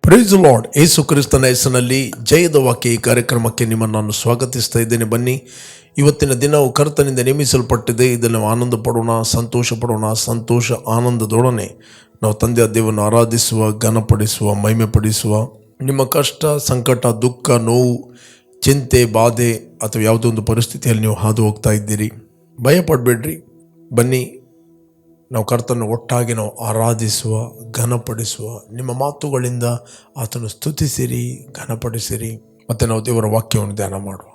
Price lord. ಯೇಸು ಕ್ರಿಸ್ತನ ಹೆಸರಿನಲ್ಲಿ ಜಯದ ವಾಕ್ಯ ಈ ಕಾರ್ಯಕ್ರಮಕ್ಕೆ ನಿಮ್ಮನ್ನು ನಾನು ಸ್ವಾಗತಿಸ್ತಾ ಇದ್ದೇನೆ. ಬನ್ನಿ, ಇವತ್ತಿನ ದಿನವು ಕರ್ತನಿಂದ ನೇಮಿಸಲ್ಪಟ್ಟಿದೆ. ಇದನ್ನು ಆನಂದ ಪಡೋಣ, ಸಂತೋಷ ಪಡೋಣ. ಸಂತೋಷ ಆನಂದದೊಡನೆ ನಾವು ತಂದೆಯ ದೇವರನ್ನು ಆರಾಧಿಸುವ, ಘನಪಡಿಸುವ, ಮಹಿಮೆ ಪಡಿಸುವ. ನಿಮ್ಮ ಕಷ್ಟ, ಸಂಕಟ, ದುಃಖ, ನೋವು, ಚಿಂತೆ, ಬಾಧೆ ಅಥವಾ ಯಾವುದೋ ಒಂದು ಪರಿಸ್ಥಿತಿಯಲ್ಲಿ ನೀವು ಹಾದು ಹೋಗ್ತಾ ಇದ್ದೀರಿ, ಭಯಪಡಬೇಡ್ರಿ. ಬನ್ನಿ, ನಾವು ಕರ್ತನ ಒಟ್ಟಾಗಿ ನಾವು ಆರಾಧಿಸುವ, ಘನಪಡಿಸುವ. ನಿಮ್ಮ ಮಾತುಗಳಿಂದ ಆತನು ಸ್ತುತಿಸಿರಿ, ಘನಪಡಿಸಿರಿ. ಮತ್ತೆ ನಾವು ದೇವರ ವಾಕ್ಯವನ್ನು ಧ್ಯಾನ ಮಾಡುವ.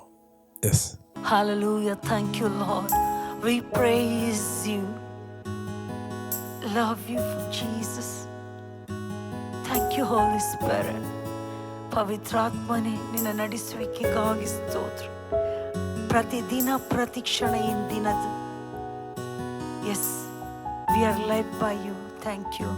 Yes, Hallelujah. Thank you, Lord. We praise you. Love you, Jesus. Thank you, Holy Spirit. ಪವಿತ್ರಾತ್ಮನೇ, ನಿನ್ನ ನಡೆಸುವಿಕೆಗಾಗಿ ಸ್ತೋತ್ರ. ಪ್ರತಿದಿನ ಪ್ರತಿಕ್ಷಣ ಇಂದಿನದು. Yes, we are led by you. Thank you.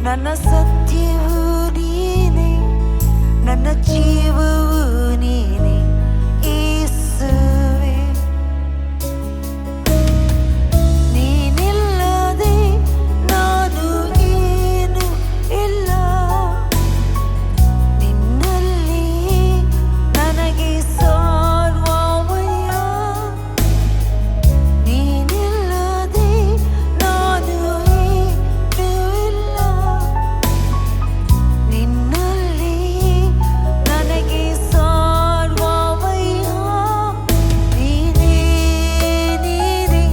ನನ್ನ ಸತ್ಯವೂ ನೀನೇ, ನನ್ನ ಜೀವವೂ ನೀನೇ, ಯೇಸುವೇ. ನೀನಿಲ್ಲದೆ ನಾನು ಏನು ಇಲ್ಲ, ನಿನ್ನಲ್ಲಿ ನನಗೆ ಸರ್ವಮಯ. ನೀನಿಲ್ಲದೆ ನಾನು ಏನು ಇಲ್ಲ, ನಿನ್ನಲ್ಲಿ ನನಗೆ ಸರ್ವಮಯ. ನೀನೇ ನೀನೇ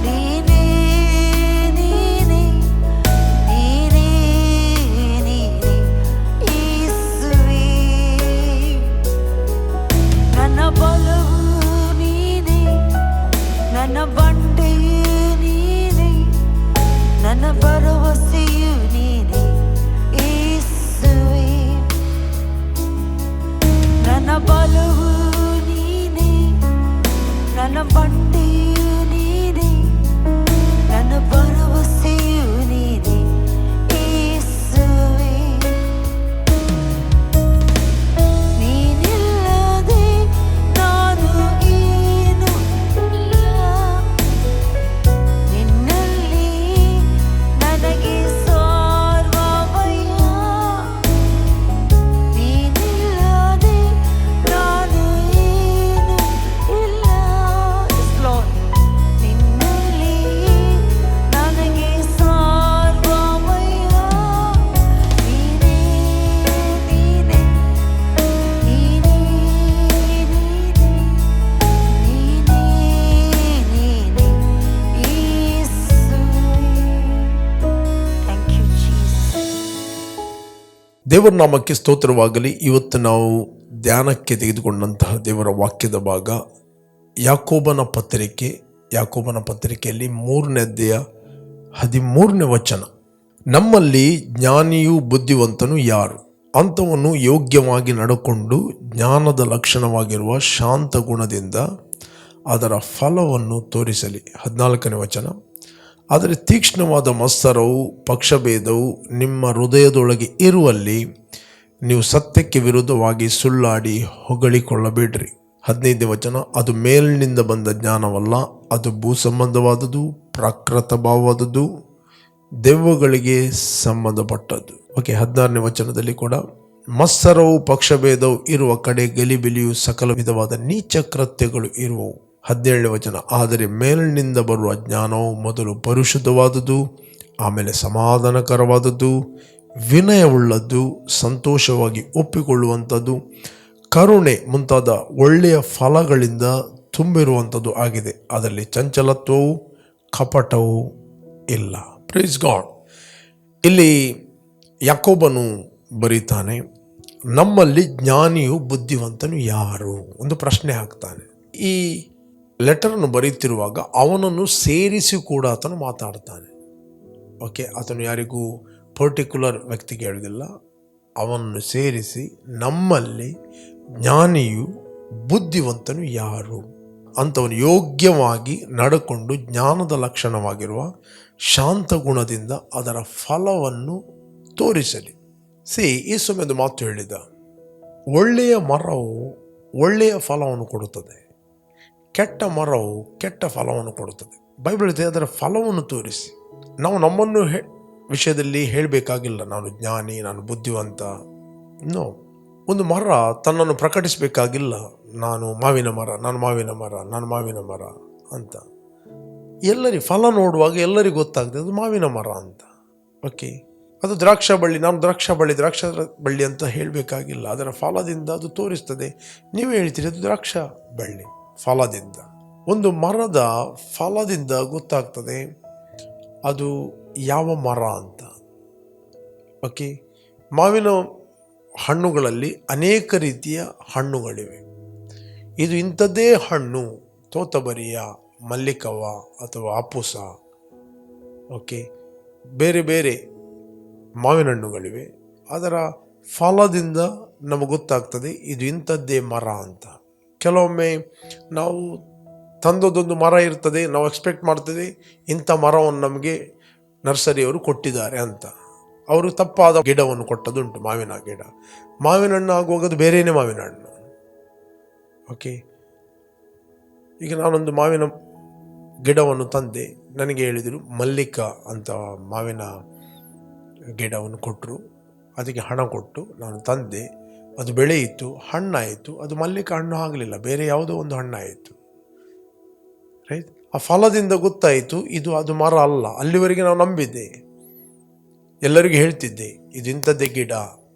ನೀನೇ ನೀನೇ ನೀನೇ ನೀನೇ ಯೇಸುವೇ. ನನ್ನ ಬಲವು ನೀನೇ, ನನ್ನ ಬಂಡೆಯು ನೀನೇ, ನನ್ನ ಭರವಸೆಯು ನೀನೇ, ಯೇಸುವೇ. ನನ್ನ ಬಲವು ನೀನೇ, ನನ್ನ ಬಂಡೆಯು ನೀನೇ, ನನ್ನ ಭರವಸೆಯು ನೀನೇ, ಯೇಸುವೇ. ನೀನಿಲ್ಲದೆ ನಾನು ಏನು ಇಲ್ಲ, ನಿನ್ನಲ್ಲಿ ನನಗೆ ಸರ್ವಮಯ. ನೀನಿಲ್ಲದೆ ನಾನು ಏನು ಇಲ್ಲ, Yes, Lord. ನಿನ್ನಲ್ಲಿ ನನಗೆ ಸರ್ವಮಯ. ನೀನೇ ನೀನೇ ನೀನೇ ನೀನೇ ನೀನೇ ಯೇಸುವೇ. Thank you, Jesus. ದೇವರ ನಾಮಕ್ಕೆ ಸ್ತೋತ್ರವಾಗಲಿ. ಇವತ್ತು ನಾವು ಧ್ಯಾನಕ್ಕೆ ತೆಗೆದುಕೊಂಡಂತಹ ದೇವರ ವಾಕ್ಯದ ಭಾಗ ಯಾಕೋಬನ ಪತ್ರಿಕೆಯಲ್ಲಿ 3ನೇ ಅಧ್ಯಾಯ 13ನೇ ವಚನ. ನಮ್ಮಲ್ಲಿ ಜ್ಞಾನಿಯೂ ಬುದ್ಧಿವಂತನು ಯಾರು? ಅಂಥವನು ಯೋಗ್ಯವಾಗಿ ನಡ್ಕೊಂಡು ಜ್ಞಾನದ ಲಕ್ಷಣವಾಗಿರುವ ಶಾಂತ ಗುಣದಿಂದ ಅದರ ಫಲವನ್ನು ತೋರಿಸಲಿ. 14ನೇ ವಚನ. ಆದರೆ ತೀಕ್ಷ್ಣವಾದ ಮತ್ಸರವು, ಪಕ್ಷಭೇದವು ನಿಮ್ಮ ಹೃದಯದೊಳಗೆ ಇರುವಲ್ಲಿ ನೀವು ಸತ್ಯಕ್ಕೆ ವಿರುದ್ಧವಾಗಿ ಸುಳ್ಳಾಡಿ ಹೊಗಳಿಕೊಳ್ಳಬೇಡ್ರಿ. 15ನೇ ವಚನ. ಅದು ಮೇಲಿನಿಂದ ಬಂದ ಜ್ಞಾನವಲ್ಲ, ಅದು ಭೂಸಂಬಂಧವಾದದ್ದು, ಪ್ರಾಕೃತ ಭಾವವಾದದ್ದು, ದೆವ್ವಗಳಿಗೆ ಸಂಬಂಧಪಟ್ಟದ್ದು. ಓಕೆ, 16ನೇ ವಚನದಲ್ಲಿ ಕೂಡ ಮತ್ಸರವು, ಪಕ್ಷಭೇದವು ಇರುವ ಕಡೆ ಗಲಿಬಿಲಿಯು, ಸಕಲ ವಿಧವಾದ ನೀಚ ಕೃತ್ಯಗಳು ಇರುವವು. 17ನೇ ವಚನ. ಆದರೆ ಮೇಲಿನಿಂದ ಬರುವ ಜ್ಞಾನವು ಮೊದಲು ಪರಿಶುದ್ಧವಾದದ್ದು, ಆಮೇಲೆ ಸಮಾಧಾನಕರವಾದದ್ದು, ವಿನಯವುಳ್ಳದ್ದು, ಸಂತೋಷವಾಗಿ ಒಪ್ಪಿಕೊಳ್ಳುವಂಥದ್ದು, ಕರುಣೆ ಮುಂತಾದ ಒಳ್ಳೆಯ ಫಲಗಳಿಂದ ತುಂಬಿರುವಂಥದ್ದು ಆಗಿದೆ. ಅದರಲ್ಲಿ ಚಂಚಲತ್ವವು, ಕಪಟವೂ ಇಲ್ಲ. Praise God. ಇಲ್ಲಿ ಯಾಕೋಬನು ಬರೀತಾನೆ, ನಮ್ಮಲ್ಲಿ ಜ್ಞಾನಿಯು ಬುದ್ಧಿವಂತನು ಯಾರು? ಒಂದು ಪ್ರಶ್ನೆ ಹಾಕ್ತಾನೆ. ಈ ಲೆಟರನ್ನು ಬರೀತಿರುವಾಗ ಅವನನ್ನು ಸೇರಿಸಿ ಕೂಡ ಆತನು ಮಾತಾಡ್ತಾನೆ. ಓಕೆ, ಆತನು ಯಾರಿಗೂ ಪರ್ಟಿಕ್ಯುಲರ್ ವ್ಯಕ್ತಿಗೆ ಹೇಳುವುದಿಲ್ಲ, ಅವನನ್ನು ಸೇರಿಸಿ ನಮ್ಮಲ್ಲಿ ಜ್ಞಾನಿಯು ಬುದ್ಧಿವಂತನು ಯಾರು? ಅಂಥವನು ಯೋಗ್ಯವಾಗಿ ನಡ್ಕೊಂಡು ಜ್ಞಾನದ ಲಕ್ಷಣವಾಗಿರುವ ಶಾಂತ ಗುಣದಿಂದ ಅದರ ಫಲವನ್ನು ತೋರಿಸಲಿ. ಈ ಸಮಯದ ಮಾತು ಹೇಳಿದ, ಒಳ್ಳೆಯ ಮರವು ಒಳ್ಳೆಯ ಫಲವನ್ನು ಕೊಡುತ್ತದೆ, ಕೆಟ್ಟ ಮರವು ಕೆಟ್ಟ ಫಲವನ್ನು ಕೊಡುತ್ತದೆ. ಬೈಬಲ್ ಹೇಳಿದೆ ಅದರ ಫಲವನ್ನು ತೋರಿಸಿ. ನಾವು ನಮ್ಮನ್ನು ವಿಷಯದಲ್ಲಿ ಹೇಳಬೇಕಾಗಿಲ್ಲ, ನಾನು ಜ್ಞಾನಿ, ನಾನು ಬುದ್ಧಿವಂತ. ನೋ, ಒಂದು ಮರ ತನ್ನನ್ನು ಪ್ರಕಟಿಸಬೇಕಾಗಿಲ್ಲ, ನಾನು ಮಾವಿನ ಮರ, ನಾನು ಮಾವಿನ ಮರ, ನಾನು ಮಾವಿನ ಮರ ಅಂತ. ಎಲ್ಲರಿಗೂ ಫಲ ನೋಡುವಾಗ ಎಲ್ಲರಿಗೂ ಗೊತ್ತಾಗ್ತದೆ ಅದು ಮಾವಿನ ಮರ ಅಂತ. ಓಕೆ, ಅದು ದ್ರಾಕ್ಷ ಬಳ್ಳಿ, ನಾನು ದ್ರಾಕ್ಷ ಬಳ್ಳಿ ಅಂತ ಹೇಳಬೇಕಾಗಿಲ್ಲ, ಅದರ ಫಲದಿಂದ ಅದು ತೋರಿಸ್ತದೆ. ನೀವೇ ಹೇಳ್ತೀರಿ ಅದು ದ್ರಾಕ್ಷ ಬಳ್ಳಿ ಫಲದಿಂದ. ಒಂದು ಮರದ ಫಲದಿಂದ ಗೊತ್ತಾಗ್ತದೆ ಅದು ಯಾವ ಮರ ಅಂತ. ಓಕೆ, ಮಾವಿನ ಹಣ್ಣುಗಳಲ್ಲಿ ಅನೇಕ ರೀತಿಯ ಹಣ್ಣುಗಳಿವೆ. ಇದು ಇಂಥದ್ದೇ ಹಣ್ಣು, ತೋತಬರಿಯ, ಮಲ್ಲಿಕವ ಅಥವಾ ಆಪುಸ, ಓಕೆ, ಬೇರೆ ಬೇರೆ ಮಾವಿನ ಹಣ್ಣುಗಳಿವೆ. ಅದರ ಫಲದಿಂದ ನಮಗೆ ಗೊತ್ತಾಗ್ತದೆ ಇದು ಇಂಥದ್ದೇ ಮರ ಅಂತ. ಕೆಲವೊಮ್ಮೆ ನಾವು ತಂದೊಂದು ಮರ ಇರ್ತದೆ, ನಾವು ಎಕ್ಸ್ಪೆಕ್ಟ್ ಮಾಡ್ತೇವೆ ಇಂಥ ಮರವನ್ನು ನಮಗೆ ನರ್ಸರಿಯವರು ಕೊಟ್ಟಿದ್ದಾರೆ ಅಂತ. ಅವರು ತಪ್ಪಾದ ಗಿಡವನ್ನು ಕೊಟ್ಟದುಂಟು, ಮಾವಿನ ಗಿಡ. ಮಾವಿನ ಹಣ್ಣು ಆಗುವಾಗ ಅದು ಬೇರೆಯೇ ಮಾವಿನ ಹಣ್ಣು. ಓಕೆ, ಈಗ ನಾನೊಂದು ಮಾವಿನ ಗಿಡವನ್ನು ತಂದೆ, ನನಗೆ ಹೇಳಿದರು ಮಲ್ಲಿಕ ಅಂತ ಮಾವಿನ ಗಿಡವನ್ನು ಕೊಟ್ಟರು. ಅದಕ್ಕೆ ಹಣ ಕೊಟ್ಟು ನಾನು ತಂದೆ, ಅದು ಬೆಳೆಯಿತು, ಹಣ್ಣಾಯಿತು. ಅದು ಮಲ್ಲಿಕ ಹಣ್ಣು ಆಗಲಿಲ್ಲ, ಬೇರೆ ಯಾವುದೋ ಒಂದು ಹಣ್ಣಾಯಿತು. ರೈಟ್, ಆ ಫಲದಿಂದ ಗೊತ್ತಾಯಿತು ಇದು ಅದು ಮರ ಅಲ್ಲ. ಅಲ್ಲಿವರೆಗೆ ನಾವು ನಂಬಿದ್ದೆ, ಎಲ್ಲರಿಗೂ ಹೇಳ್ತಿದ್ದೆ ಇದು ಇಂಥದ್ದೇ ಗಿಡ,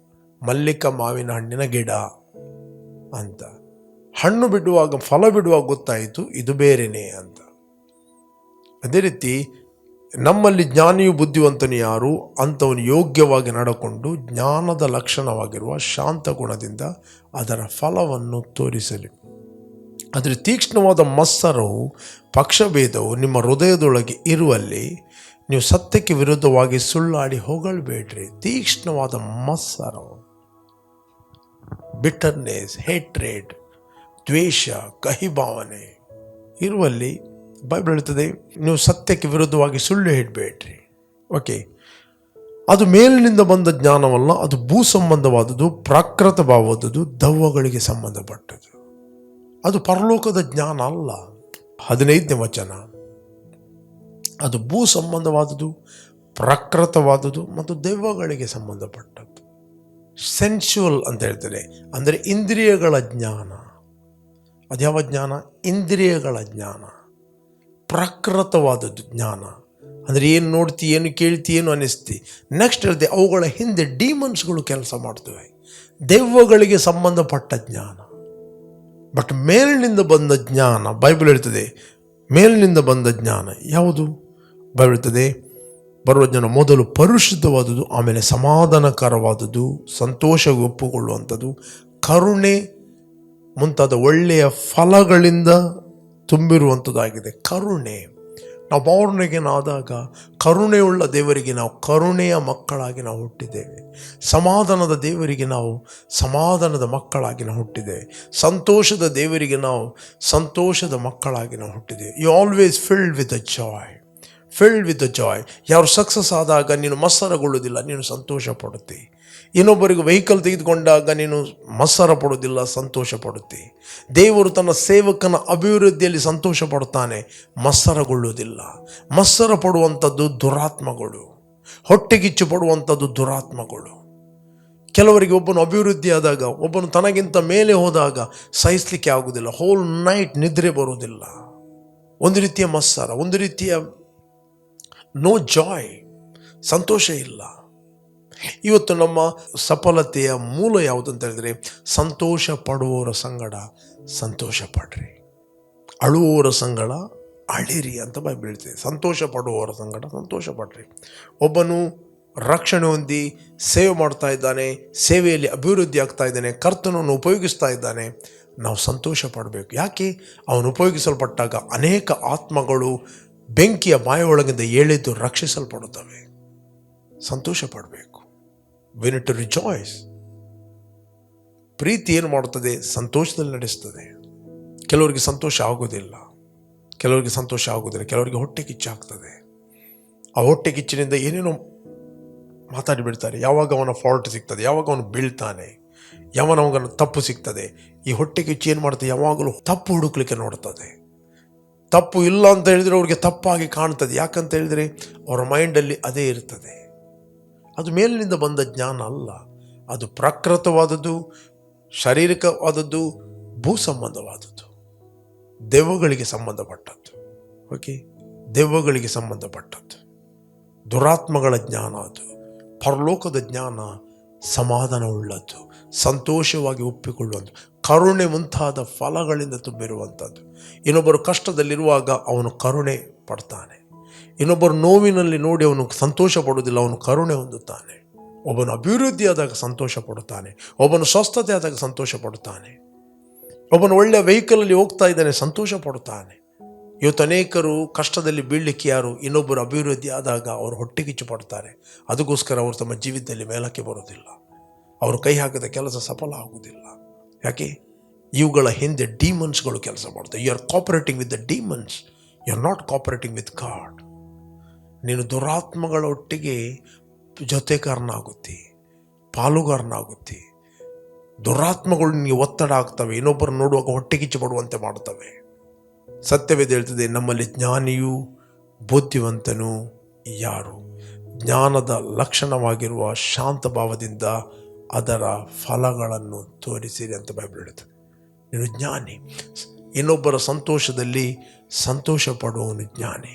ಮಲ್ಲಿಕ ಮಾವಿನ ಹಣ್ಣಿನ ಗಿಡ ಅಂತ. ಹಣ್ಣು ಬಿಡುವಾಗ, ಫಲ ಬಿಡುವಾಗ ಗೊತ್ತಾಯಿತು ಇದು ಬೇರೆಯೇ ಅಂತ. ಅದೇ ರೀತಿ ನಮ್ಮಲ್ಲಿ ಜ್ಞಾನಿಯು ಬುದ್ಧಿವಂತನು ಯಾರು? ಅಂಥವನು ಯೋಗ್ಯವಾಗಿ ನಡ್ಕೊಂಡು ಜ್ಞಾನದ ಲಕ್ಷಣವಾಗಿರುವ ಶಾಂತ ಗುಣದಿಂದ ಅದರ ಫಲವನ್ನು ತೋರಿಸಲಿ. ಅದರ ತೀಕ್ಷ್ಣವಾದ ಮತ್ಸರವು, ಪಕ್ಷಭೇದವು ನಿಮ್ಮ ಹೃದಯದೊಳಗೆ ಇರುವಲ್ಲಿ ನೀವು ಸತ್ಯಕ್ಕೆ ವಿರುದ್ಧವಾಗಿ ಸುಳ್ಳಾಡಿ ಹೊಗಳಬೇಡ್ರಿ. ತೀಕ್ಷ್ಣವಾದ ಮತ್ಸರವು, ಬಿಟರ್ನೆಸ್, ಹೇಟ್ರೇಡ್, ದ್ವೇಷ, ಕಹಿಭಾವನೆ ಇರುವಲ್ಲಿ ಬೈಬಲ್ ಹೇಳ್ತದೆ ನೀವು ಸತ್ಯಕ್ಕೆ ವಿರುದ್ಧವಾಗಿ ಸುಳ್ಳು ಹೇಳಬೇಡ್ರಿ. ಓಕೆ, ಅದು ಮೇಲಿನಿಂದ ಬಂದ ಜ್ಞಾನವಲ್ಲ, ಅದು ಭೂ ಸಂಬಂಧವಾದದ್ದು, ಪ್ರಾಕೃತ ಭಾವವಾದದ್ದು, ದೆವ್ವಗಳಿಗೆ ಸಂಬಂಧಪಟ್ಟದ್ದು. ಅದು ಪರಲೋಕದ ಜ್ಞಾನ ಅಲ್ಲ. 15ನೇ ವಚನ, ಅದು ಭೂ ಸಂಬಂಧವಾದದ್ದು, ಪ್ರಾಕೃತವಾದದ್ದು ಮತ್ತು ದೆವ್ವಗಳಿಗೆ ಸಂಬಂಧಪಟ್ಟದ್ದು. ಸೆನ್ಶುವಲ್ ಅಂತ ಹೇಳ್ತಾರೆ, ಅಂದರೆ ಇಂದ್ರಿಯಗಳ ಜ್ಞಾನ. ಅದ್ಯಾವ ಜ್ಞಾನ? ಇಂದ್ರಿಯಗಳ ಜ್ಞಾನ. ಪ್ರಾಕೃತವಾದದ್ದು ಜ್ಞಾನ ಅಂದರೆ ಏನು ನೋಡ್ತಿ, ಏನು ಕೇಳ್ತಿ, ಏನು ಅನ್ನಿಸ್ತಿ. ನೆಕ್ಸ್ಟ್ ಹೇಳಿದೆ ಅವುಗಳ ಹಿಂದೆ ಡೀಮನ್ಸ್ಗಳು ಕೆಲಸ ಮಾಡ್ತವೆ, ದೆವ್ವಗಳಿಗೆ ಸಂಬಂಧಪಟ್ಟ ಜ್ಞಾನ. ಬಟ್ ಮೇಲಿನಿಂದ ಬಂದ ಜ್ಞಾನ, ಬೈಬಲ್ ಹೇಳ್ತದೆ ಮೇಲಿನಿಂದ ಬಂದ ಜ್ಞಾನ ಯಾವುದು? ಬೈಬಲ್ ಹೇಳ್ತದೆ ಬರುವ ಜ್ಞಾನ ಮೊದಲು ಪರಿಶುದ್ಧವಾದುದು, ಆಮೇಲೆ ಸಮಾಧಾನಕರವಾದುದು, ಸಂತೋಷ ಒಪ್ಪುಕೊಳ್ಳುವಂಥದ್ದು, ಕರುಣೆ ಮುಂತಾದ ಒಳ್ಳೆಯ ಫಲಗಳಿಂದ ತುಂಬಿರುವಂಥದ್ದಾಗಿದೆ. ಕರುಣೆ, ನಾವು ಬಾರ್ನ್ ಅಗೇನ್ ಆದಾಗ ಕರುಣೆಯುಳ್ಳ ದೇವರಿಗೆ ನಾವು ಕರುಣೆಯ ಮಕ್ಕಳಾಗಿ ನಾವು ಹುಟ್ಟಿದ್ದೇವೆ. ಸಮಾಧಾನದ ದೇವರಿಗೆ ನಾವು ಸಮಾಧಾನದ ಮಕ್ಕಳಾಗಿ ನಾವು ಹುಟ್ಟಿದ್ದೇವೆ. ಸಂತೋಷದ ದೇವರಿಗೆ ನಾವು ಸಂತೋಷದ ಮಕ್ಕಳಾಗಿ ನಾವು ಹುಟ್ಟಿದ್ದೇವೆ. You always filled with a joy, filled with a joy. ಯಾರು ಸಕ್ಸಸ್ ಆದಾಗ ನೀನು ಮತ್ಸರಗೊಳ್ಳುವುದಿಲ್ಲ, ನೀನು ಸಂತೋಷ ಪಡುತ್ತೆ. ಇನ್ನೊಬ್ಬರಿಗೆ ವೆಹಿಕಲ್ ತೆಗೆದುಕೊಂಡಾಗ ನೀನು ಮತ್ಸರ ಪಡೋದಿಲ್ಲ, ಸಂತೋಷ ಪಡುತ್ತೆ. ದೇವರು ತನ್ನ ಸೇವಕನ ಅಭಿವೃದ್ಧಿಯಲ್ಲಿ ಸಂತೋಷ ಪಡುತ್ತಾನೆ, ಮತ್ಸರಗೊಳ್ಳುವುದಿಲ್ಲ. ಮತ್ಸರ ಪಡುವಂಥದ್ದು ದುರಾತ್ಮಗಳು, ಹೊಟ್ಟೆಗಿಚ್ಚು ಪಡುವಂಥದ್ದು ದುರಾತ್ಮಗಳು. ಕೆಲವರಿಗೆ ಒಬ್ಬನು ಅಭಿವೃದ್ಧಿ ಆದಾಗ, ಒಬ್ಬನು ತನಗಿಂತ ಮೇಲೆ ಹೋದಾಗ ಸಹಿಸಲಿಕ್ಕೆ ಆಗುವುದಿಲ್ಲ, ಹೋಲ್ ನೈಟ್ ನಿದ್ರೆ ಬರುವುದಿಲ್ಲ. ಒಂದು ರೀತಿಯ ಮತ್ಸರ, ಒಂದು ರೀತಿಯ ನೋ ಜಾಯ್, ಸಂತೋಷ ಇಲ್ಲ. ಇವತ್ತು ನಮ್ಮ ಸಫಲತೆಯ ಮೂಲ ಯಾವುದು ಅಂತ ಹೇಳಿದ್ರೆ, ಸಂತೋಷ ಪಡುವವರ ಸಂಗಡ ಸಂತೋಷ ಪಡ್ರಿ, ಅಳುವವರ ಸಂಗಡ ಅಳಿರಿ ಅಂತ ಬೈಬಲ್ ಹೇಳ್ತದೆ. ಸಂತೋಷ ಪಡುವವರ ಸಂಗಡ ಸಂತೋಷ ಪಡ್ರಿ. ಒಬ್ಬನು ರಕ್ಷಣೆ ಹೊಂದಿ ಸೇವೆ ಮಾಡ್ತಾ ಇದ್ದಾನೆ, ಸೇವೆಯಲ್ಲಿ ಅಭಿವೃದ್ಧಿ ಆಗ್ತಾ ಇದ್ದಾನೆ, ಕರ್ತನನ್ನು ಉಪಯೋಗಿಸ್ತಾ ಇದ್ದಾನೆ, ನಾವು ಸಂತೋಷ ಪಡಬೇಕು. ಯಾಕೆ? ಅವನು ಉಪಯೋಗಿಸಲ್ಪಟ್ಟಾಗ ಅನೇಕ ಆತ್ಮಗಳು ಬೆಂಕಿಯ ಬಾಯೊಳಗಿಂದ ಎಳೆದು ರಕ್ಷಿಸಲ್ಪಡುತ್ತವೆ. ಸಂತೋಷ ಪಡಬೇಕು. We need to rejoice. ಪ್ರೀತಿ ಏನು ಮಾಡುತ್ತದೆ? ಸಂತೋಷದಲ್ಲಿ ನಡೆಸ್ತದೆ. ಕೆಲವರಿಗೆ ಸಂತೋಷ ಆಗೋದಿಲ್ಲ, ಕೆಲವರಿಗೆ ಹೊಟ್ಟೆ ಕಿಚ್ಚಾಗ್ತದೆ. ಆ ಹೊಟ್ಟೆ ಕಿಚ್ಚಿನಿಂದ ಏನೇನೋ ಮಾತಾಡಿಬಿಡ್ತಾರೆ. ಯಾವಾಗ ಅವನ ಫಾಲ್ಟ್ ಸಿಗ್ತದೆ, ಯಾವಾಗ ಅವನು ಬೀಳ್ತಾನೆ, ಯಾವನ ತಪ್ಪು ಸಿಗ್ತದೆ, ಈ ಹೊಟ್ಟೆ ಕಿಚ್ಚು ಏನು ಮಾಡ್ತದೆ? ಯಾವಾಗಲೂ ತಪ್ಪು ಹುಡುಕ್ಲಿಕ್ಕೆ ನೋಡ್ತದೆ. ತಪ್ಪು ಇಲ್ಲ ಅಂತ ಹೇಳಿದರೆ ಅವ್ರಿಗೆ ತಪ್ಪಾಗಿ ಕಾಣ್ತದೆ. ಯಾಕಂತ ಹೇಳಿದರೆ ಅವರ ಮೈಂಡಲ್ಲಿ ಅದೇ ಇರ್ತದೆ. ಅದು ಮೇಲಿನಿಂದ ಬಂದ ಜ್ಞಾನ ಅಲ್ಲ, ಅದು ಪ್ರಾಕೃತವಾದದ್ದು, ಶಾರೀರಿಕವಾದದ್ದು, ಭೂ ಸಂಬಂಧವಾದದ್ದು, ದೆವ್ವಗಳಿಗೆ ಸಂಬಂಧಪಟ್ಟದ್ದು. ಓಕೆ, ದೆವ್ವಗಳಿಗೆ ಸಂಬಂಧಪಟ್ಟದ್ದು, ದುರಾತ್ಮಗಳ ಜ್ಞಾನ. ಅದು ಪರಲೋಕದ ಜ್ಞಾನ ಸಮಾಧಾನವುಳ್ಳದ್ದು, ಸಂತೋಷವಾಗಿ ಒಪ್ಪಿಕೊಳ್ಳುವಂಥ, ಕರುಣೆ ಮುಂತಾದ ಫಲಗಳಿಂದ ತುಂಬಿರುವಂಥದ್ದು. ಇನ್ನೊಬ್ಬರು ಕಷ್ಟದಲ್ಲಿರುವಾಗ ಅವನು ಕರುಣೆ ಪಡ್ತಾನೆ. ಇನ್ನೊಬ್ಬರು ನೋವಿನಲ್ಲಿ ನೋಡಿ ಅವನು ಸಂತೋಷ ಪಡುವುದಿಲ್ಲ, ಅವನು ಕರುಣೆ ಹೊಂದುತ್ತಾನೆ. ಒಬ್ಬನು ಅಭಿವೃದ್ಧಿ ಆದಾಗ ಸಂತೋಷ ಪಡುತ್ತಾನೆ, ಒಬ್ಬನು ಸ್ವಸ್ಥತೆ ಆದಾಗ ಸಂತೋಷ ಪಡುತ್ತಾನೆ, ಒಬ್ಬನು ಒಳ್ಳೆಯ ವೆಹಿಕಲಲ್ಲಿ ಹೋಗ್ತಾ ಇದ್ದಾನೆ, ಸಂತೋಷ ಪಡುತ್ತಾನೆ. ಇವತ್ತು ಅನೇಕರು ಕಷ್ಟದಲ್ಲಿ ಬೀಳಲಿಕ್ಕೆ ಯಾರು? ಇನ್ನೊಬ್ಬರು ಅಭಿವೃದ್ಧಿ ಆದಾಗ ಅವರು ಹೊಟ್ಟೆಕಿಚ್ಚು ಪಡ್ತಾರೆ. ಅದಕ್ಕೋಸ್ಕರ ಅವರು ತಮ್ಮ ಜೀವಿತದಲ್ಲಿ ಮೇಲಕ್ಕೆ ಬರೋದಿಲ್ಲ, ಅವರು ಕೈ ಹಾಕಿದ ಕೆಲಸ ಸಫಲ ಆಗುವುದಿಲ್ಲ. ಯಾಕೆ? ಇವುಗಳ ಹಿಂದೆ ಡೀಮನ್ಸ್ಗಳು ಕೆಲಸ ಮಾಡ್ತವೆ. You are cooperating with the demons, you are not cooperating with God. ನೀನು ದುರಾತ್ಮಗಳ ಒಟ್ಟಿಗೆ ಜೊತೆಗಾರನಾಗುತ್ತಿ, ಪಾಲುಗಾರನಾಗುತ್ತಿ. ದುರಾತ್ಮಗಳು ನಿನಗೆ ಒತ್ತಡ ಆಗ್ತವೆ, ಇನ್ನೊಬ್ಬರು ನೋಡುವಾಗ ಹೊಟ್ಟೆಕಿಚ್ಚು ಪಡುವಂತೆ ಮಾಡ್ತವೆ. ಸತ್ಯವೇದ ಹೇಳ್ತದೆ, ನಮ್ಮಲ್ಲಿ ಜ್ಞಾನಿಯೂ ಬುದ್ಧಿವಂತನೂ ಯಾರು? ಜ್ಞಾನದ ಲಕ್ಷಣವಾಗಿರುವ ಶಾಂತ ಭಾವದಿಂದ ಅದರ ಫಲಗಳನ್ನು ತೋರಿಸಿರಿ ಅಂತ ಬೈಬಲ್ ಹೇಳುತ್ತದೆ. ನೀನು ಜ್ಞಾನಿ. ಇನ್ನೊಬ್ಬರ ಸಂತೋಷದಲ್ಲಿ ಸಂತೋಷ ಪಡುವವನು ಜ್ಞಾನಿ,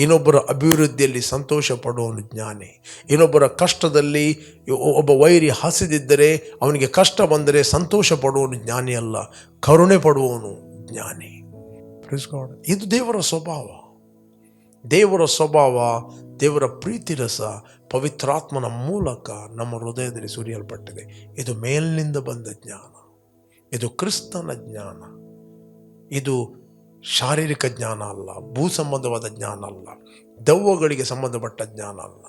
ಇನ್ನೊಬ್ಬರ ಅಭಿವೃದ್ಧಿಯಲ್ಲಿ ಸಂತೋಷ ಪಡುವವನು ಜ್ಞಾನಿ. ಇನ್ನೊಬ್ಬರ ಕಷ್ಟದಲ್ಲಿ ಒಬ್ಬ ವೈರಿ ಹಸಿದಿದ್ದರೆ, ಅವನಿಗೆ ಕಷ್ಟ ಬಂದರೆ ಸಂತೋಷ ಪಡುವವನು ಜ್ಞಾನಿ ಅಲ್ಲ, ಕರುಣೆ ಪಡುವವನು ಜ್ಞಾನಿ. ಇದು ದೇವರ ಸ್ವಭಾವ. ದೇವರ ಪ್ರೀತಿ ರಸ ಪವಿತ್ರಾತ್ಮನ ಮೂಲಕ ನಮ್ಮ ಹೃದಯದಲ್ಲಿ ಸುರಿಯಲ್ಪಟ್ಟಿದೆ. ಇದು ಮೇಲಿನಿಂದ ಬಂದ ಜ್ಞಾನ, ಇದು ಕ್ರಿಸ್ತನ ಜ್ಞಾನ. ಇದು ಶಾರೀರಿಕ ಜ್ಞಾನ ಅಲ್ಲ, ಭೂ ಸಂಬಂಧವಾದ ಜ್ಞಾನ ಅಲ್ಲ, ದೆವ್ವಗಳಿಗೆ ಸಂಬಂಧಪಟ್ಟ ಜ್ಞಾನ ಅಲ್ಲ.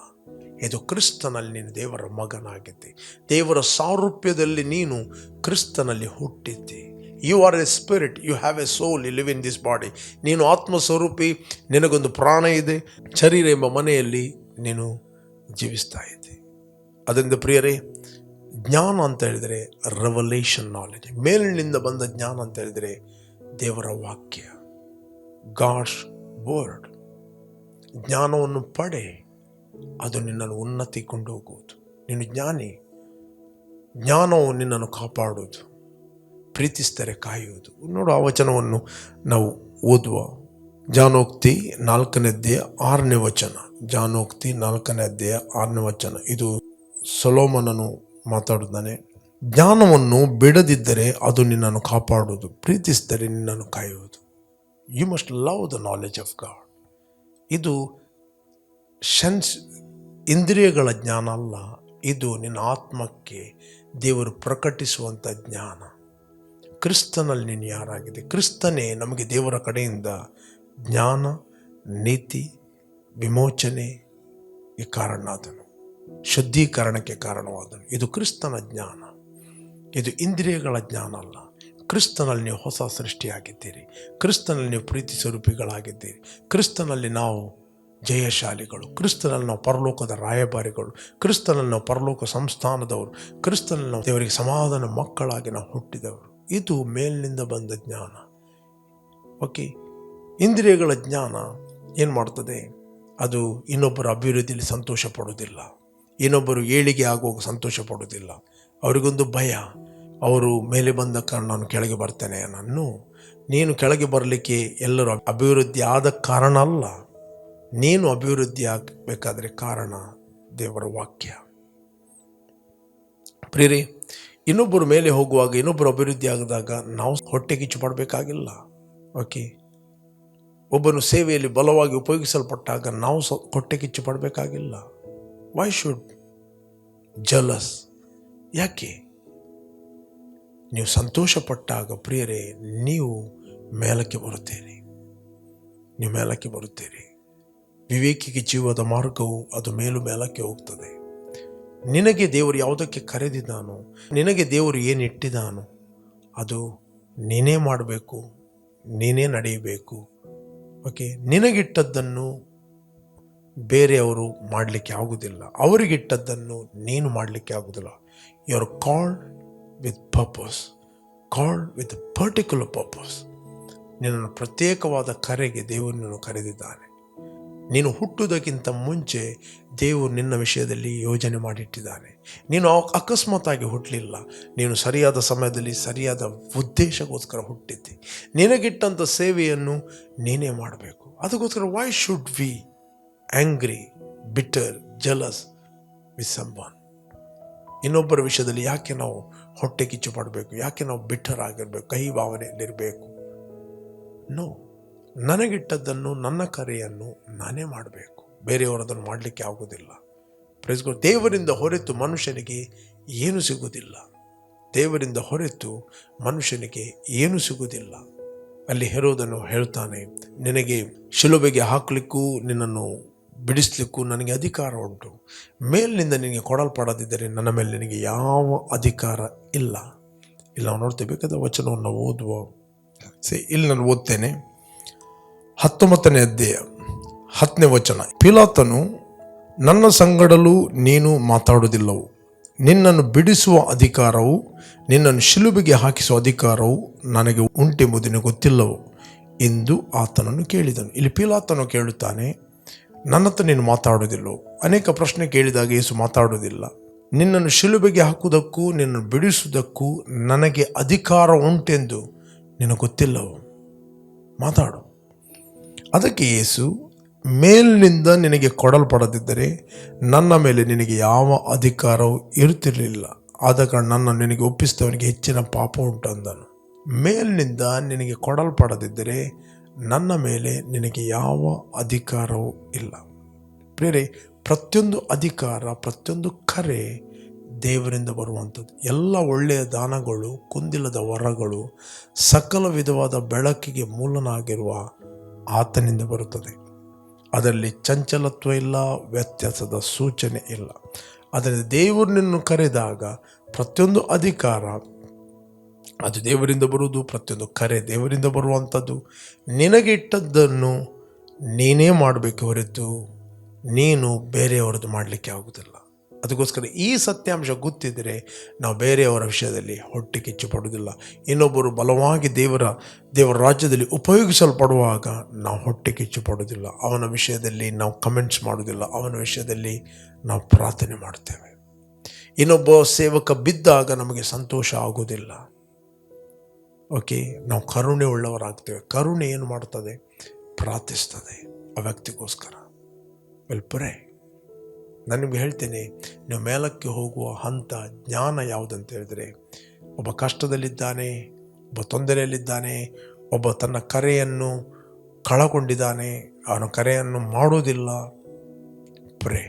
ಇದು ಕ್ರಿಸ್ತನಲ್ಲಿ ನೀನು ದೇವರ ಮಗನಾಗಿದ್ದಿ, ದೇವರ ಸಾರೂಪ್ಯದಲ್ಲಿ ನೀನು ಕ್ರಿಸ್ತನಲ್ಲಿ ಹುಟ್ಟಿದ್ದಿ. You are a spirit, you have a soul, you live in this body. ನೀನು ಆತ್ಮಸ್ವರೂಪಿ, ನಿನಗೊಂದು ಪ್ರಾಣ ಇದೆ, ಶರೀರ ಎಂಬ ಮನೆಯಲ್ಲಿ ನೀನು ಜೀವಿಸ್ತಾ ಇದ್ದೆ. ಅದರಿಂದ ಪ್ರಿಯರೇ, ಜ್ಞಾನ ಅಂತ ಹೇಳಿದರೆ ರೆವಲೇಷನ್ ನಾಲೆಜ್, ಮೇಲಿನಿಂದ ಬಂದ ಜ್ಞಾನ ಅಂತ ಹೇಳಿದರೆ ದೇವರ ವಾಕ್ಯ, ಗಾಡ್ಸ್ ವರ್ಡ್. ಜ್ಞಾನವನ್ನು ಪಡೆ, ಅದು ನಿನ್ನನ್ನು ಉನ್ನತಿ ಕೊಂಡೋಗುವುದು. ನೀನು ಜ್ಞಾನಿ. ಜ್ಞಾನವು ನಿನ್ನನ್ನು ಕಾಪಾಡುವುದು, ಪ್ರೀತಿಸಿದರೆ ಕಾಯುವುದು. ನೋಡು, ಆ ವಚನವನ್ನು ನಾವು ಓದುವ. ಜಾನೋಕ್ತಿ 4ನೇ ಅಧ್ಯಾಯ 6ನೇ ವಚನ. ಜಾನೋಕ್ತಿ 4ನೇ ಅಧ್ಯಾಯ 6ನೇ ವಚನ. ಇದು ಸೊಲೊಮೋನನು ಮಾತಾಡುತ್ತಾನೆ. ಜ್ಞಾನವನ್ನು ಬಿಡದಿದ್ದರೆ ಅದು ನಿನ್ನನ್ನು ಕಾಪಾಡುವುದು, ಪ್ರೀತಿಸಿದರೆ ನಿನ್ನನ್ನು ಕಾಯುವುದು. You must love the knowledge of God. ಇದು ಇಂದ್ರಿಯಗಳ ಜ್ಞಾನ ಅಲ್ಲ, ಇದು ನಿನ್ನ ಆತ್ಮಕ್ಕೆ ದೇವರು ಪ್ರಕಟಿಸುವಂಥ ಜ್ಞಾನ. ಕ್ರಿಸ್ತನಲ್ಲಿ ನೀನು ಯಾರಾಗಿದೆ? ಕ್ರಿಸ್ತನೇ ನಮಗೆ ದೇವರ ಕಡೆಯಿಂದ ಜ್ಞಾನ, ನೀತಿ, ವಿಮೋಚನೆಗೆ ಕಾರಣನಾದನು, ಶುದ್ಧೀಕರಣಕ್ಕೆ ಕಾರಣವಾದನು. ಇದು ಕ್ರಿಸ್ತನ ಜ್ಞಾನ, ಇದು ಇಂದ್ರಿಯಗಳ ಜ್ಞಾನ ಅಲ್ಲ. ಕ್ರಿಸ್ತನಲ್ಲಿ ನೀವು ಹೊಸ ಸೃಷ್ಟಿಯಾಗಿದ್ದೀರಿ, ಕ್ರಿಸ್ತನಲ್ಲಿ ನೀವು ಪ್ರೀತಿ ಸ್ವರೂಪಿಗಳಾಗಿದ್ದೀರಿ, ಕ್ರಿಸ್ತನಲ್ಲಿ ನಾವು ಜಯಶಾಲಿಗಳು, ಕ್ರಿಸ್ತನಲ್ಲಿ ನಾವು ಪರಲೋಕದ ರಾಯಭಾರಿಗಳು, ಕ್ರಿಸ್ತನಲ್ಲಿ ನಾವು ಪರಲೋಕ ಸಂಸ್ಥಾನದವರು, ಕ್ರಿಸ್ತನಲ್ಲಿ ನಾವು ದೇವರಿಗೆ ಸಮಾಧಾನ ಮಕ್ಕಳಾಗಿ ನಾವು ಹುಟ್ಟಿದವರು. ಇದು ಮೇಲಿನಿಂದ ಬಂದ ಜ್ಞಾನ. ಓಕೆ, ಇಂದ್ರಿಯಗಳ ಜ್ಞಾನ ಏನು ಮಾಡ್ತದೆ? ಅದು ಇನ್ನೊಬ್ಬರ ಅಭಿವೃದ್ಧಿಯಲ್ಲಿ ಸಂತೋಷ ಪಡೋದಿಲ್ಲ, ಇನ್ನೊಬ್ಬರು ಏಳಿಗೆ ಆಗುವಾಗ ಸಂತೋಷ ಪಡೋದಿಲ್ಲ. ಅವರಿಗೊಂದು ಭಯ, ಅವರು ಮೇಲೆ ಬಂದ ಕಾರಣ ನಾನು ಕೆಳಗೆ ಬರ್ತೇನೆ. ನೀನು ಕೆಳಗೆ ಬರಲಿಕ್ಕೆ ಎಲ್ಲರೂ ಅಭಿವೃದ್ಧಿ ಆದ ಕಾರಣ ಅಲ್ಲ, ನೀನು ಅಭಿವೃದ್ಧಿ ಆಗಬೇಕಾದ್ರೆ ಕಾರಣ ದೇವರ ವಾಕ್ಯ. ಪ್ರಿಯರೇ, ಇನ್ನೊಬ್ಬರು ಮೇಲೆ ಹೋಗುವಾಗ, ಇನ್ನೊಬ್ಬರು ಅಭಿವೃದ್ಧಿ ಆಗಿದಾಗ ನಾವು ಹೊಟ್ಟೆ ಕಿಚ್ಚು ಪಡಬೇಕಾಗಿಲ್ಲ. ಓಕೆ, ಒಬ್ಬನು ಸೇವೆಯಲ್ಲಿ ಬಲವಾಗಿ ಉಪಯೋಗಿಸಲ್ಪಟ್ಟಾಗ ನಾವು ಹೊಟ್ಟೆ ಕಿಚ್ಚು ಪಡಬೇಕಾಗಿಲ್ಲ. Why should jealous? ಯಾಕೆ? ನೀವು ಸಂತೋಷಪಟ್ಟಾಗ ಪ್ರಿಯರೇ ನೀವು ಮೇಲಕ್ಕೆ ಬರುತ್ತೀರಿ. ನೀವು ಮೇಲಕ್ಕೆ ಬರುತ್ತೀರಿ. ವಿವೇಕಿಗೆ ಜೀವದ ಮಾರ್ಗವು ಅದು ಮೇಲಕ್ಕೆ ಹೋಗ್ತದೆ. ನಿನಗೆ ದೇವರು ಯಾವುದಕ್ಕೆ ಕರೆದಿದ್ದಾನೋ, ನಿನಗೆ ದೇವರು ಏನು ಇಟ್ಟಿದ್ದಾನೋ ಅದು ನೀನೇ ಮಾಡಬೇಕು, ನೀನೇ ನಡೆಯಬೇಕು. ಓಕೆ, ನಿನಗಿಟ್ಟದ್ದನ್ನು ಬೇರೆಯವರು ಮಾಡಲಿಕ್ಕೆ ಆಗುವುದಿಲ್ಲ, ಅವರಿಗಿಟ್ಟದ್ದನ್ನು ನೀನು ಮಾಡಲಿಕ್ಕೆ ಆಗುವುದಿಲ್ಲ. You are called with purpose, called with particular purpose. ನಿನ್ನನ್ನು ಪ್ರತ್ಯೇಕವಾದ ಕರೆಗೆ ದೇವರು ನಿನ್ನನ್ನು ಕರೆದಿದ್ದಾನೆ. ನೀನು ಹುಟ್ಟುವುದಕ್ಕಿಂತ ಮುಂಚೆ ದೇವರು ನಿನ್ನ ವಿಷಯದಲ್ಲಿ ಯೋಜನೆ ಮಾಡಿಟ್ಟಿದ್ದಾನೆ. ನೀನು ಅಕಸ್ಮಾತ್ತಾಗಿ ಹುಟ್ಟಲಿಲ್ಲ, ನೀನು ಸರಿಯಾದ ಸಮಯದಲ್ಲಿ ಸರಿಯಾದ ಉದ್ದೇಶಕ್ಕೋಸ್ಕರ ಹುಟ್ಟಿದ್ದಿ. ನಿನಗಿಟ್ಟಂಥ ಸೇವೆಯನ್ನು ನೀನೇ ಮಾಡಬೇಕು. ಅದಕ್ಕೋಸ್ಕರ why should we angry, bitter, jealous with someone? ಇನ್ನೊಬ್ಬರ ವಿಷಯದಲ್ಲಿ ಯಾಕೆ ನಾವು ಹೊಟ್ಟೆ ಕಿಚ್ಚು ಪಡಬೇಕು? ಯಾಕೆ ನಾವು ಬಿಟ್ಟರ್ ಆಗಿರಬೇಕು, ಕಹಿ ಭಾವನೆಯಲ್ಲಿರಬೇಕು? ನೋ, ನನಗಿಟ್ಟದ್ದನ್ನು, ನನ್ನ ಕರೆಯನ್ನು ನಾನೇ ಮಾಡಬೇಕು. ಬೇರೆಯವರದನ್ನು ಮಾಡಲಿಕ್ಕೆ ಆಗೋದಿಲ್ಲ. Praise God. ದೇವರಿಂದ ಹೊರತು ಮನುಷ್ಯನಿಗೆ ಏನು ಸಿಗುವುದಿಲ್ಲ. ದೇವರಿಂದ ಹೊರತು ಮನುಷ್ಯನಿಗೆ ಏನು ಸಿಗುವುದಿಲ್ಲ. ಅಲ್ಲಿ ಹೆರೋದನು ಹೇಳ್ತಾನೆ, ನಿನಗೆ ಶಿಲುಬೆಗೆ ಹಾಕಲಿಕ್ಕೂ ನಿನ್ನನ್ನು ಬಿಡಿಸ್ಲಿಕ್ಕೂ ನನಗೆ ಅಧಿಕಾರ ಉಂಟು. ಮೇಲಿನಿಂದ ನಿನಗೆ ಕೊಡಲ್ಪಡದಿದ್ದರೆ ನನ್ನ ಮೇಲೆ ನಿನಗೆ ಯಾವ ಅಧಿಕಾರ ಇಲ್ಲ. ಇಲ್ಲಿ ನಾವು ನೋಡ್ತೇವೆ. ಬೇಕಾದ ವಚನವನ್ನು ಓದುವ. ಇಲ್ಲಿ ನಾನು ಓದ್ತೇನೆ. 19ನೇ ಅಧ್ಯಾಯ 10ನೇ ವಚನ. ಪಿಲಾತನು, ನನ್ನ ಸಂಗಡಲೂ ನೀನು ಮಾತಾಡುವುದಿಲ್ಲವು, ನಿನ್ನನ್ನು ಬಿಡಿಸುವ ಅಧಿಕಾರವು, ನಿನ್ನನ್ನು ಶಿಲುಬೆಗೆ ಹಾಕಿಸುವ ಅಧಿಕಾರವು ನನಗೆ ಉಂಟೆಂಬುದು ನಿನಗೆ ಗೊತ್ತಿಲ್ಲವು ಎಂದು ಆತನನ್ನು ಕೇಳಿದನು. ಇಲ್ಲಿ ಪಿಲಾತನು ಕೇಳುತ್ತಾನೆ, ನನ್ನ ಹತ್ರ ನೀನು ಮಾತಾಡುವುದಿಲ್ಲವು. ಅನೇಕ ಪ್ರಶ್ನೆ ಕೇಳಿದಾಗ ಯೇಸು ಮಾತಾಡುವುದಿಲ್ಲ. ನಿನ್ನನ್ನು ಶಿಲುಬೆಗೆ ಹಾಕುವುದಕ್ಕೂ ನಿನ್ನನ್ನು ಬಿಡಿಸುವುದಕ್ಕೂ ನನಗೆ ಅಧಿಕಾರ ಉಂಟೆಂದು ನಿನಗೆ ಗೊತ್ತಿಲ್ಲವು, ಮಾತಾಡು. ಅದಕ್ಕೆ ಯೇಸು, ಮೇಲಿನಿಂದ ನಿನಗೆ ಕೊಡಲ್ಪಡದಿದ್ದರೆ ನನ್ನ ಮೇಲೆ ನಿನಗೆ ಯಾವ ಅಧಿಕಾರವೂ ಇರುತ್ತಿರಲಿಲ್ಲ. ಆದ ಕಾರಣ ನನ್ನ ನಿನಗೆ ಒಪ್ಪಿಸಿದವನಿಗೆ ಹೆಚ್ಚಿನ ಪಾಪ ಉಂಟು ಅಂದನು. ಮೇಲಿನಿಂದ ನಿನಗೆ ಕೊಡಲ್ಪಡದಿದ್ದರೆ ನನ್ನ ಮೇಲೆ ನಿನಗೆ ಯಾವ ಅಧಿಕಾರವೂ ಇಲ್ಲ. ಪ್ರಿಯರೇ, ಪ್ರತಿಯೊಂದು ಅಧಿಕಾರ, ಪ್ರತಿಯೊಂದು ಕರೆ ದೇವರಿಂದ ಬರುವಂಥದ್ದು. ಎಲ್ಲ ಒಳ್ಳೆಯ ದಾನಗಳು, ಕುಂದಿಲ್ಲದ ವರಗಳು, ಸಕಲ ವಿಧವಾದ ಬೆಳಕಿಗೆ ಮೂಲನಾಗಿರುವ ಆತನಿಂದ ಬರುತ್ತದೆ. ಅದರಲ್ಲಿ ಚಂಚಲತ್ವ ಇಲ್ಲ, ವ್ಯತ್ಯಾಸದ ಸೂಚನೆ ಇಲ್ಲ. ಅದರಿಂದ ದೇವರನ್ನು ಕರೆದಾಗ ಪ್ರತಿಯೊಂದು ಅಧಿಕಾರ ಅದು ದೇವರಿಂದ ಬರುವುದು, ಪ್ರತಿಯೊಂದು ಕರೆ ದೇವರಿಂದ ಬರುವಂಥದ್ದು. ನಿನಗೆ ಇಟ್ಟದ್ದನ್ನು ನೀನೇ ಮಾಡಬೇಕು ಹೊರತು ನೀನು ಬೇರೆಯವರದ್ದು ಮಾಡಲಿಕ್ಕೆ ಆಗುವುದಿಲ್ಲ. ಅದಕ್ಕೋಸ್ಕರ ಈ ಸತ್ಯಾಂಶ ಗೊತ್ತಿದ್ದರೆ ನಾವು ಬೇರೆಯವರ ವಿಷಯದಲ್ಲಿ ಹೊಟ್ಟೆ ಕಿಚ್ಚು ಪಡುವುದಿಲ್ಲ. ಇನ್ನೊಬ್ಬರು ಬಲವಾಗಿ ದೇವರ ರಾಜ್ಯದಲ್ಲಿ ಉಪಯೋಗಿಸಲ್ಪಡುವಾಗ ನಾವು ಹೊಟ್ಟೆ ಕಿಚ್ಚು ಪಡುವುದಿಲ್ಲ. ಅವನ ವಿಷಯದಲ್ಲಿ ನಾವು ಕಮೆಂಟ್ಸ್ ಮಾಡುವುದಿಲ್ಲ, ಅವನ ವಿಷಯದಲ್ಲಿ ನಾವು ಪ್ರಾರ್ಥನೆ ಮಾಡುತ್ತೇವೆ. ಇನ್ನೊಬ್ಬ ಸೇವಕ ಬಿದ್ದಾಗ ನಮಗೆ ಸಂತೋಷ ಆಗುವುದಿಲ್ಲ. ಓಕೆ, ನಾವು ಕರುಣೆ ಉಳ್ಳವರಾಗ್ತೇವೆ. ಕರುಣೆ ಏನು ಮಾಡ್ತದೆ? ಪ್ರಾರ್ಥಿಸ್ತದೆ ಆ ವ್ಯಕ್ತಿಗೋಸ್ಕರ. ವೆಲ್ಪರೇ, ನಾನು ನಿಮಗೆ ಹೇಳ್ತೇನೆ, ನೀವು ಮೇಲಕ್ಕೆ ಹೋಗುವ ಹಂತ ಜ್ಞಾನ ಯಾವುದಂತ ಹೇಳಿದರೆ, ಒಬ್ಬ ಕಷ್ಟದಲ್ಲಿದ್ದಾನೆ, ಒಬ್ಬ ತೊಂದರೆಯಲ್ಲಿದ್ದಾನೆ, ಒಬ್ಬ ತನ್ನ ಕರೆಯನ್ನು ಕಳಕೊಂಡಿದ್ದಾನೆ, ಅವನ ಕರೆಯನ್ನು ಮಾಡುವುದಿಲ್ಲ, ಪ್ರೇ.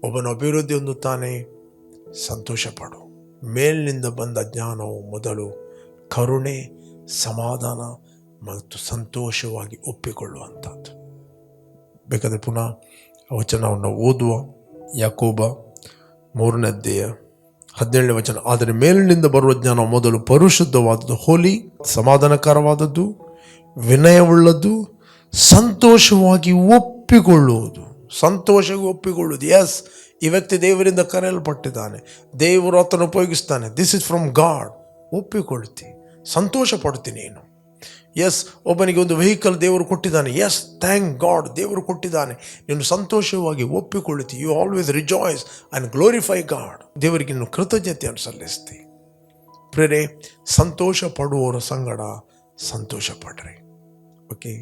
ಒಬ್ಬನ ಅಭಿವೃದ್ಧಿ ಹೊಂದುತ್ತಾನೆ, ಸಂತೋಷಪಡು. ಮೇಲಿನಿಂದ ಬಂದ ಜ್ಞಾನವು ಮೊದಲು ಕರುಣೆ, ಸಮಾಧಾನ ಮತ್ತು ಸಂತೋಷವಾಗಿ ಒಪ್ಪಿಕೊಳ್ಳುವಂಥದ್ದು. ಬೇಕಾದರೆ ಪುನಃ ವಚನವನ್ನು ಓದುವ. ಯಾಕೋಬ 3ನೇ ಅಧ್ಯಾಯ 17ನೇ ವಚನ. ಆದರೆ ಮೇಲಿನಿಂದ ಬರುವ ಜ್ಞಾನ ಮೊದಲು ಪರಿಶುದ್ಧವಾದದ್ದು, ಹೋಲಿ, ಸಮಾಧಾನಕರವಾದದ್ದು, ವಿನಯವುಳ್ಳದ್ದು, ಸಂತೋಷವಾಗಿ ಒಪ್ಪಿಕೊಳ್ಳುವುದು. ಸಂತೋಷವಾಗಿ ಒಪ್ಪಿಕೊಳ್ಳುವುದು. ಎಸ್, ಈ ವ್ಯಕ್ತಿ ದೇವರಿಂದ ಕರೆಯಲ್ಪಟ್ಟಿದ್ದಾನೆ, ದೇವರು ಆತನ ಉಪಯೋಗಿಸ್ತಾನೆ, ದಿಸ್ ಇಸ್ ಫ್ರಮ್ ಗಾಡ್. ಒಪ್ಪಿಕೊಳ್ತಿ, ಸಂತೋಷ ಪಡ್ತೀನಿ ನೀನು. ಎಸ್, ಒಬ್ಬನಿಗೆ ಒಂದು ವೆಹಿಕಲ್ ದೇವರು ಕೊಟ್ಟಿದ್ದಾನೆ, ಎಸ್, ಥ್ಯಾಂಕ್ ಗಾಡ್, ದೇವರು ಕೊಟ್ಟಿದ್ದಾನೆ. ನೀನು ಸಂತೋಷವಾಗಿ ಒಪ್ಪಿಕೊಳ್ಳುತ್ತಿ. You always rejoice and glorify God. ದೇವರಿಗೆ ನೀನು ಕೃತಜ್ಞತೆಯನ್ನು ಸಲ್ಲಿಸ್ತಿ. ಪ್ರೇರೆ, ಸಂತೋಷ ಪಡುವವರ ಸಂಗಡ ಸಂತೋಷ ಪಡ್ರಿ. ಓಕೆ,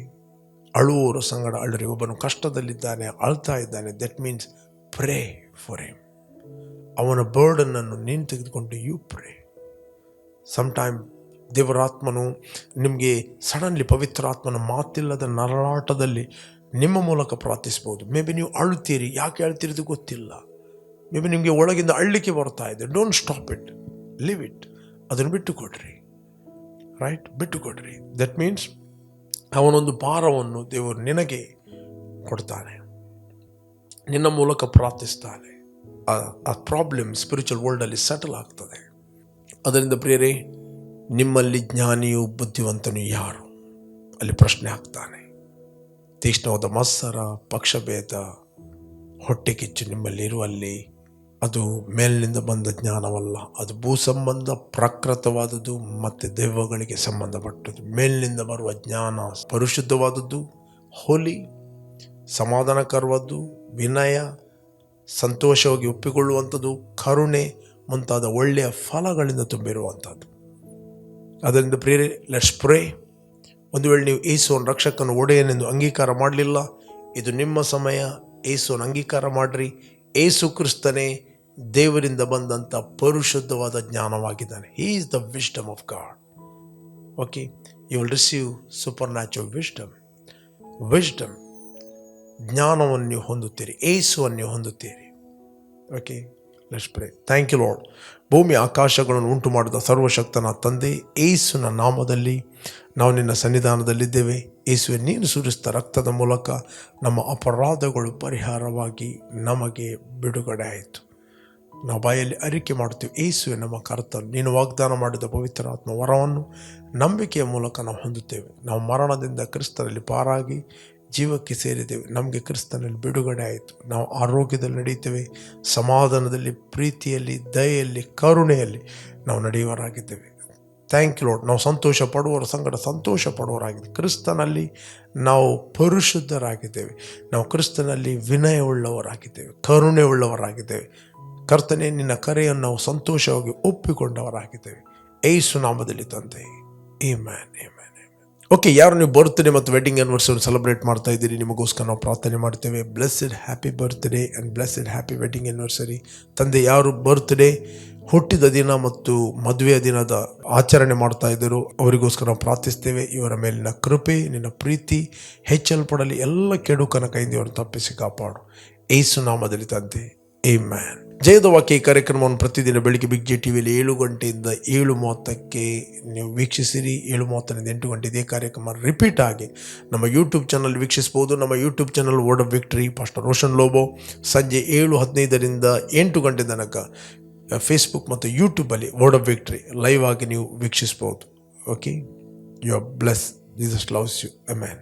ಅಳುವವರ ಸಂಗಡ ಅಳ್ರಿ. ಒಬ್ಬನು ಕಷ್ಟದಲ್ಲಿದ್ದಾನೆ, ಅಳ್ತಾ ಇದ್ದಾನೆ, that means pray for him. ಅವನ ಬರ್ಡನನ್ನು ನೀನು ತೆಗೆದುಕೊಂಡು ಯು ಪ್ರೇ. ಸಮ್ಟೈಮ್ ದೇವರಾತ್ಮನು ನಿಮಗೆ ಸಡನ್ಲಿ ಪವಿತ್ರಾತ್ಮನ ಮಾತಿಲ್ಲದ ನರಳಾಟದಲ್ಲಿ ನಿಮ್ಮ ಮೂಲಕ ಪ್ರಾರ್ಥಿಸ್ಬೋದು. ಮೇ ಬಿ ನೀವು ಅಳುತ್ತೀರಿ, ಯಾಕೆ ಅಳ್ತೀರಿದು ಗೊತ್ತಿಲ್ಲ. ಮೇ ಬಿ ನಿಮಗೆ ಒಳಗಿಂದ ಅಳ್ಳಿಕೆ ಬರ್ತಾ ಇದೆ. Don't stop it, leave it. ಅದನ್ನು ಬಿಟ್ಟುಕೊಡ್ರಿ, ರೈಟ್, ಬಿಟ್ಟುಕೊಡ್ರಿ. ದಟ್ ಮೀನ್ಸ್ ಅವನೊಂದು ಭಾರವನ್ನು ದೇವರು ನಿನಗೆ ಕೊಡ್ತಾನೆ, ನಿನ್ನ ಮೂಲಕ ಪ್ರಾರ್ಥಿಸ್ತಾನೆ. ಆ ಪ್ರಾಬ್ಲಮ್ ಸ್ಪಿರಿಚುವಲ್ ವರ್ಲ್ಡಲ್ಲಿ ಸೆಟಲ್ ಆಗ್ತದೆ. ಅದರಿಂದ ಪ್ರಿಯರೇ, ನಿಮ್ಮಲ್ಲಿ ಜ್ಞಾನಿಯು ಬುದ್ಧಿವಂತನು ಯಾರು ಅಲ್ಲಿ ಪ್ರಶ್ನೆ ಆಗ್ತಾನೆ. ತೀಕ್ಷ್ಣವಾದ ಮತ್ಸರ, ಪಕ್ಷಭೇದ, ಹೊಟ್ಟೆ ಕಿಚ್ಚು ನಿಮ್ಮಲ್ಲಿರುವಲ್ಲಿ ಅದು ಮೇಲಿನಿಂದ ಬಂದ ಜ್ಞಾನವಲ್ಲ. ಅದು ಭೂ ಸಂಬಂಧ, ಪ್ರಕೃತವಾದದ್ದು ಮತ್ತು ದೆವ್ವಗಳಿಗೆ ಸಂಬಂಧಪಟ್ಟದ್ದು. ಮೇಲಿನಿಂದ ಬರುವ ಜ್ಞಾನ ಪರಿಶುದ್ಧವಾದದ್ದು, ಹೋಲಿ, ಸಮಾಧಾನಕರವಾದ್ದು, ವಿನಯ, ಸಂತೋಷವಾಗಿ ಒಪ್ಪಿಕೊಳ್ಳುವಂಥದ್ದು, ಕರುಣೆ ಮುಂತಾದ ಒಳ್ಳೆಯ ಫಲಗಳಿಂದ ತುಂಬಿರುವಂಥದ್ದು. ಅದರಿಂದ ಪ್ರಿಯರೇ, ಲೆಟ್ಸ್ ಪ್ರೇ. ಒಂದು ವೇಳೆ ನೀವು ಯೇಸುವನ್ನು ರಕ್ಷಕನ ಒಡೆಯನೆಂದು ಅಂಗೀಕಾರ ಮಾಡಲಿಲ್ಲ, ಇದು ನಿಮ್ಮ ಸಮಯ. ಯೇಸುವನ್ನು ಅಂಗೀಕಾರ ಮಾಡಿರಿ. ಯೇಸು ಕ್ರಿಸ್ತನೇ ದೇವರಿಂದ ಬಂದಂಥ ಪರಿಶುದ್ಧವಾದ ಜ್ಞಾನವಾಗಿದ್ದಾನೆ. He is the wisdom of God. Okay, you will receive supernatural wisdom. ಜ್ಞಾನವನ್ನು ನೀವು ಹೊಂದುತ್ತೀರಿ, ಯೇಸುವನ್ನು ನೀವು ಹೊಂದುತ್ತೀರಿ. Okay, let's pray. Thank you Lord. ಭೂಮಿ ಆಕಾಶಗಳನ್ನು ಉಂಟು ಮಾಡಿದ ಸರ್ವಶಕ್ತನ ತಂದೆ, ಯೇಸುವಿನ ನಾಮದಲ್ಲಿ ನಾವು ನಿನ್ನ ಸನ್ನಿಧಾನದಲ್ಲಿದ್ದೇವೆ. ಯೇಸುವೆ, ನೀನು ಸುರಿಸಿದ ರಕ್ತದ ಮೂಲಕ ನಮ್ಮ ಅಪರಾಧಗಳು ಪರಿಹಾರವಾಗಿ ನಮಗೆ ಬಿಡುಗಡೆ ಆಯಿತು. ನಾವು ಬಾಯಲ್ಲಿ ಅರಿಕೆ ಮಾಡ್ತೀವಿ, ಯೇಸುವೆ ನಮ್ಮ ಕರ್ತನು. ನೀನು ವಾಗ್ದಾನ ಮಾಡಿದ ಪವಿತ್ರಾತ್ಮ ವರವನ್ನು ನಂಬಿಕೆಯ ಮೂಲಕ ನಾವು ಹೊಂದುತ್ತೇವೆ. ನಾವು ಮರಣದಿಂದ ಕ್ರಿಸ್ತನಲ್ಲಿ ಪಾರಾಗಿ ಜೀವಕ್ಕೆ ಸೇರಿದ್ದೇವೆ. ನಮಗೆ ಕ್ರಿಸ್ತನಲ್ಲಿ ಬಿಡುಗಡೆ ಆಯಿತು. ನಾವು ಆರೋಗ್ಯದಲ್ಲಿ ನಡೀತೇವೆ, ಸಮಾಧಾನದಲ್ಲಿ, ಪ್ರೀತಿಯಲ್ಲಿ, ದಯೆಯಲ್ಲಿ, ಕರುಣೆಯಲ್ಲಿ ನಾವು ನಡೆಯುವರಾಗಿದ್ದೇವೆ. Thank you lord. ನಾವು ಸಂತೋಷ ಪಡುವವರ ಸಂಗಡ ಸಂತೋಷ ಪಡುವವರಾಗಿದ್ದೇವೆ. ಕ್ರಿಸ್ತನಲ್ಲಿ ನಾವು ಪರಿಶುದ್ಧರಾಗಿದ್ದೇವೆ. ನಾವು ಕ್ರಿಸ್ತನಲ್ಲಿ ವಿನಯವುಳ್ಳವರಾಗಿದ್ದೇವೆ, ಕರುಣೆ ಉಳ್ಳವರಾಗಿದ್ದೇವೆ. ಕರ್ತನೆ, ನಿನ್ನ ಕರೆಯನ್ನು ನಾವು ಸಂತೋಷವಾಗಿ ಒಪ್ಪಿಕೊಂಡವರಾಗಿದ್ದೇವೆ. ಯೇಸು ನಾಮದಲ್ಲಿ ತಂದೆ, ಆಮೆನ್, ಆಮೆನ್. ಓಕೆ, ಯಾರು ನೀವು ಬರ್ತ್ಡೇ ಮತ್ತು ವೆಡ್ಡಿಂಗ್ ಆ್ಯನಿವರ್ಸರಿ ಸೆಲೆಬ್ರೇಟ್ ಮಾಡ್ತಾ ಇದ್ದೀರಿ, ನಿಮಗೋಸ್ಕರ ನಾವು ಪ್ರಾರ್ಥನೆ ಮಾಡ್ತೇವೆ. Blessed happy birthday and blessed happy wedding anniversary. ತಂದೆ, ಯಾರು ಬರ್ತ್ಡೇ, ಹುಟ್ಟಿದ ದಿನ ಮತ್ತು ಮದುವೆಯ ದಿನದ ಆಚರಣೆ ಮಾಡ್ತಾ ಇದ್ದರು, ಅವರಿಗೋಸ್ಕರ ನಾವು ಪ್ರಾರ್ಥಿಸ್ತೇವೆ. ಇವರ ಮೇಲಿನ ಕೃಪೆ, ನಿನ್ನ ಪ್ರೀತಿ ಹೆಚ್ಚಲ್ಪಡಲಿ. ಎಲ್ಲ ಕೆಡುಕನ ಕೈಯಿಂದ ಇವರನ್ನು ತಪ್ಪಿಸಿ ಕಾಪಾಡು. ಯೇಸು ನಾಮದಲ್ಲಿ ತಂದೆ, ಆಮೆನ್. ಜಯದ ವಾಕ್ಯ ಈ ಕಾರ್ಯಕ್ರಮವನ್ನು ಪ್ರತಿದಿನ ಬೆಳಿಗ್ಗೆ ಬಿಗ್ ಜೆ ಟಿವಿಯಲ್ಲಿ 7 ಗಂಟೆಯಿಂದ 7:30ಕ್ಕೆ ನೀವು ವೀಕ್ಷಿಸಿರಿ. 7:30ರಿಂದ 8 ಗಂಟೆ ಇದೇ ಕಾರ್ಯಕ್ರಮ ರಿಪೀಟ್ ಆಗಿ ನಮ್ಮ ಯೂಟ್ಯೂಬ್ ಚಾನಲ್ ವೀಕ್ಷಿಸ್ಬೋದು. ನಮ್ಮ YouTube channel Word of Victory pastor Roshan Lobo. ಸಂಜೆ 7:15ರಿಂದ 8 ಗಂಟೆ ತನಕ ಫೇಸ್ಬುಕ್ ಮತ್ತು ಯೂಟ್ಯೂಬಲ್ಲಿ ವರ್ಡ್ ಆಫ್ ವಿಕ್ಟರಿ ಲೈವ್ ಆಗಿ ನೀವು ವೀಕ್ಷಿಸ್ಬೋದು. Okay, you are bless. Jesus loves you. Amen.